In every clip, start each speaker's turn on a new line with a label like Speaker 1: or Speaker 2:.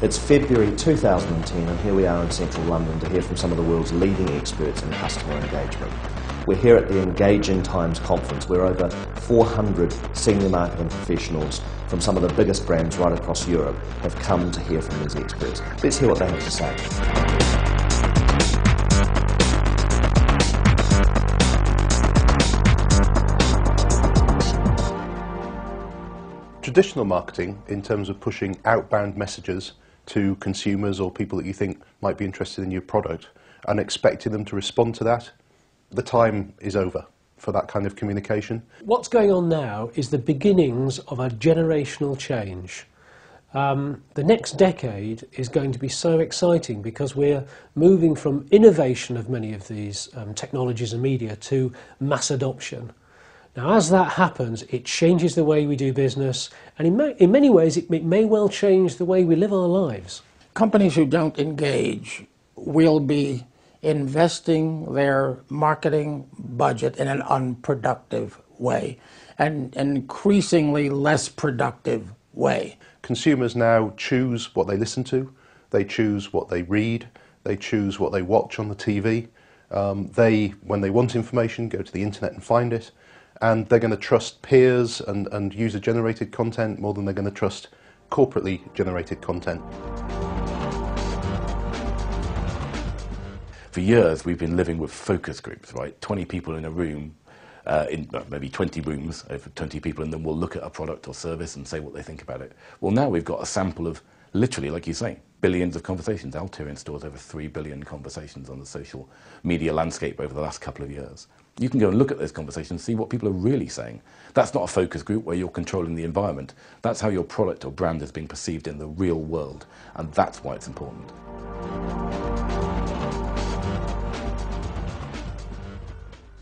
Speaker 1: It's February 2010 and here we are in central London to hear from some of the world's leading experts in customer engagement. We're here at the Engage in Times conference where over 400 senior marketing professionals from some of the biggest brands right across Europe have come to hear from these experts. Let's hear what they have to say.
Speaker 2: Traditional marketing, in terms of pushing outbound messages to consumers or people that you think might be interested in your product and expecting them to respond to that, the time is over for that kind of communication.
Speaker 3: What's going on now is the beginnings of a generational change. The next decade is going to be so exciting because we're moving from innovation of many of these technologies and media to mass adoption. Now, as that happens, it changes the way we do business, and in many ways it may well change the way we live our lives.
Speaker 4: Companies who don't engage will be investing their marketing budget in an unproductive way, and an increasingly less productive way.
Speaker 2: Consumers now choose what they listen to, they choose what they read, they choose what they watch on the TV. When they want information, go to the internet and find it. And they're going to trust peers and user-generated content more than they're going to trust corporately generated content.
Speaker 5: For years we've been living with focus groups, right? 20 people in a room, maybe 20 rooms, over 20 people, and then we'll look at a product or service and say what they think about it. Well, now we've got a sample of, literally, like you say, billions of conversations. Alterian stores over 3 billion conversations on the social media landscape over the last couple of years. You can go and look at those conversations and see what people are really saying. That's not a focus group where you're controlling the environment. That's how your product or brand is being perceived in the real world, and that's why it's important.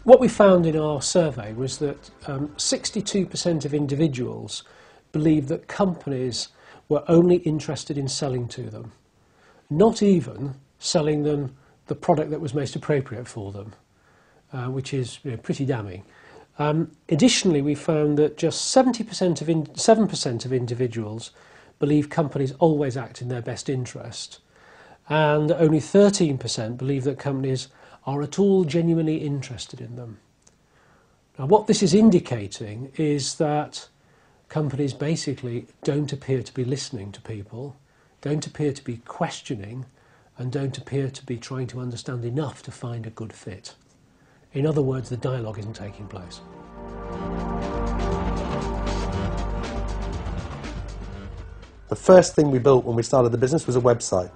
Speaker 3: What we found in our survey was that 62% of individuals believed that companies were only interested in selling to them, not even selling them the product that was most appropriate for them. Which is pretty damning. Additionally, we found that just 7% of individuals believe companies always act in their best interest, and only 13% believe that companies are at all genuinely interested in them. Now, what this is indicating is that companies basically don't appear to be listening to people, don't appear to be questioning, and don't appear to be trying to understand enough to find a good fit. In other words, the dialogue isn't taking place.
Speaker 6: The first thing we built when we started the business was a website.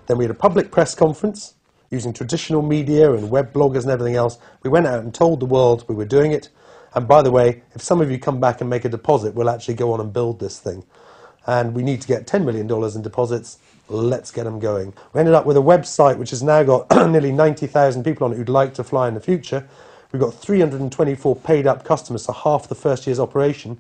Speaker 6: Then we had a public press conference using traditional media and web bloggers and everything else. We went out and told the world we were doing it. And by the way, if some of you come back and make a deposit, we'll actually go on and build this thing. And we need to get $10 million in deposits. Let's get them going. We ended up with a website which has now got nearly 90,000 people on it who'd like to fly in the future. We've got 324 paid up customers, so half the first year's operation.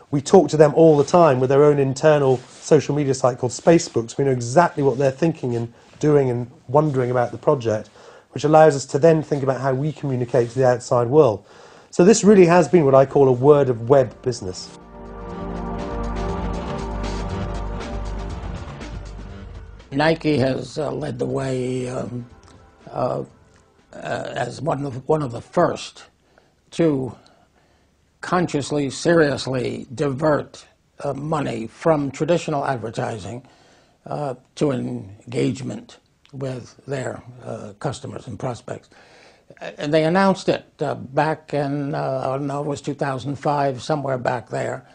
Speaker 6: We talk to them all the time with their own internal social media site called Spacebooks. We know exactly what they're thinking and doing and wondering about the project, which allows us to then think about how we communicate to the outside world. So this really has been what I call a word of web business.
Speaker 4: Nike has led the way as one of the first to consciously, seriously divert money from traditional advertising to engagement with their customers and prospects. And they announced it back in, I don't know, it was 2005, somewhere back there.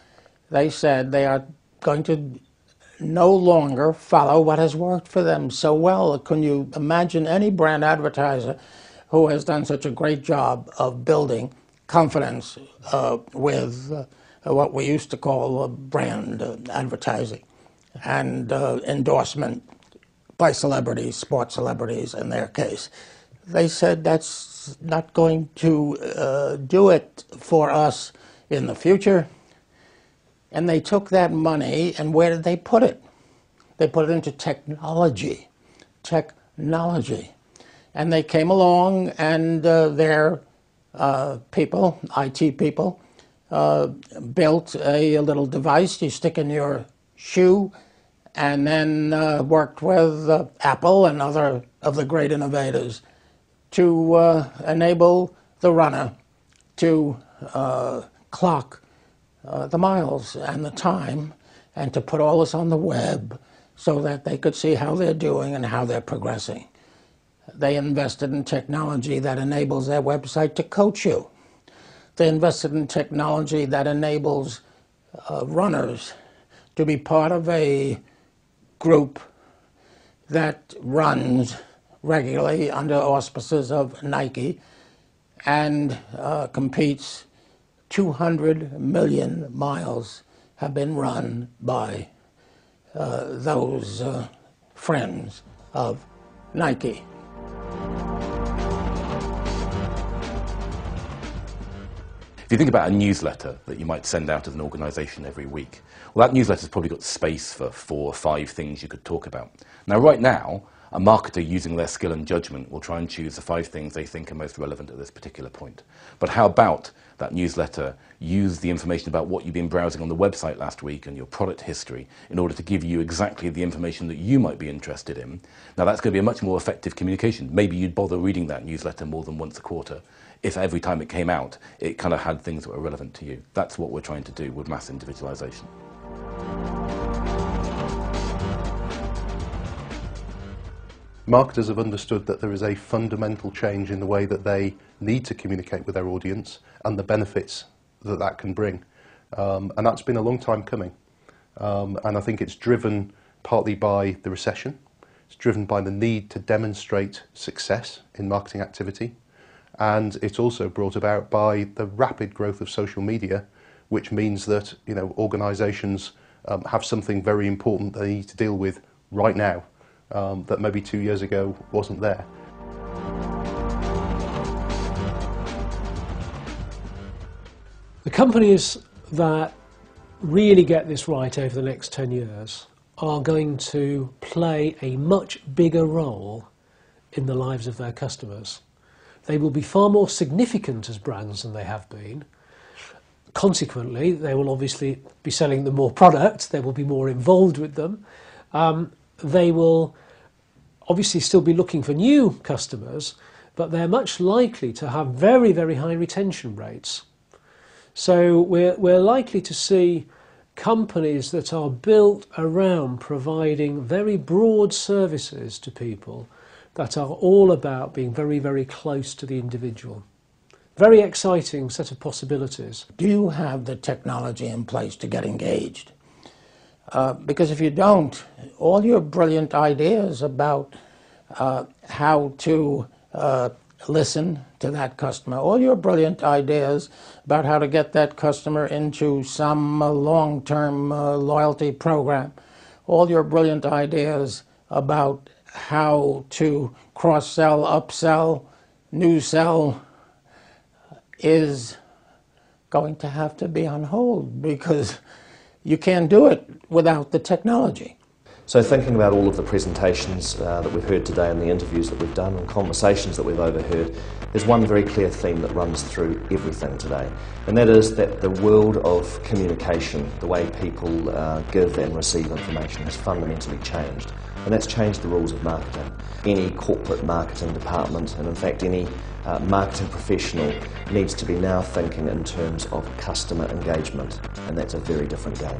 Speaker 4: They said they are going to no longer follow what has worked for them so well. Can you imagine any brand advertiser who has done such a great job of building confidence with what we used to call brand advertising and endorsement by celebrities, sports celebrities in their case? They said that's not going to do it for us in the future. And they took that money, and where did they put it? They put it into technology. And they came along, and their people, IT people, built a little device you stick in your shoe, and then worked with Apple and other of the great innovators to enable the runner to clock the miles and the time, and to put all this on the web so that they could see how they're doing and how they're progressing. They invested in technology that enables their website to coach you. They invested in technology that enables runners to be part of a group that runs regularly under auspices of Nike and competes. 200 million miles have been run by those friends of Nike.
Speaker 5: If you think about a newsletter that you might send out as an organisation every week, well, that newsletter's probably got space for 4 or 5 things you could talk about. Now, right now, a marketer using their skill and judgment will try and choose the 5 things they think are most relevant at this particular point. But how about that newsletter use the information about what you've been browsing on the website last week and your product history in order to give you exactly the information that you might be interested in? Now, that's going to be a much more effective communication. Maybe you'd bother reading that newsletter more than once a quarter if every time it came out, it kind of had things that were relevant to you. That's what we're trying to do with mass individualization.
Speaker 2: Marketers have understood that there is a fundamental change in the way that they need to communicate with their audience and the benefits that that can bring. And that's been a long time coming. And I think it's driven partly by the recession. It's driven by the need to demonstrate success in marketing activity. And it's also brought about by the rapid growth of social media, which means that, you know, organisations have something very important they need to deal with right now that maybe 2 years ago wasn't there.
Speaker 3: The companies that really get this right over the next 10 years are going to play a much bigger role in the lives of their customers. They will be far more significant as brands than they have been. Consequently, they will obviously be selling them more product, they will be more involved with them. They will obviously still be looking for new customers, but they're much likely to have very, very high retention rates. So we're likely to see companies that are built around providing very broad services to people that are all about being very, very close to the individual. Very exciting set of possibilities.
Speaker 4: Do you have the technology in place to get engaged? Because if you don't, all your brilliant ideas about how to listen to that customer, all your brilliant ideas about how to get that customer into some long-term loyalty program, all your brilliant ideas about how to cross-sell, upsell, new sell is going to have to be on hold because you can't do it without the technology.
Speaker 1: So thinking about all of the presentations that we've heard today and the interviews that we've done and conversations that we've overheard, there's one very clear theme that runs through everything today, and that is that the world of communication, the way people give and receive information, has fundamentally changed, and that's changed the rules of marketing. Any corporate marketing department, and in fact any marketing professional, needs to be now thinking in terms of customer engagement, and that's a very different game.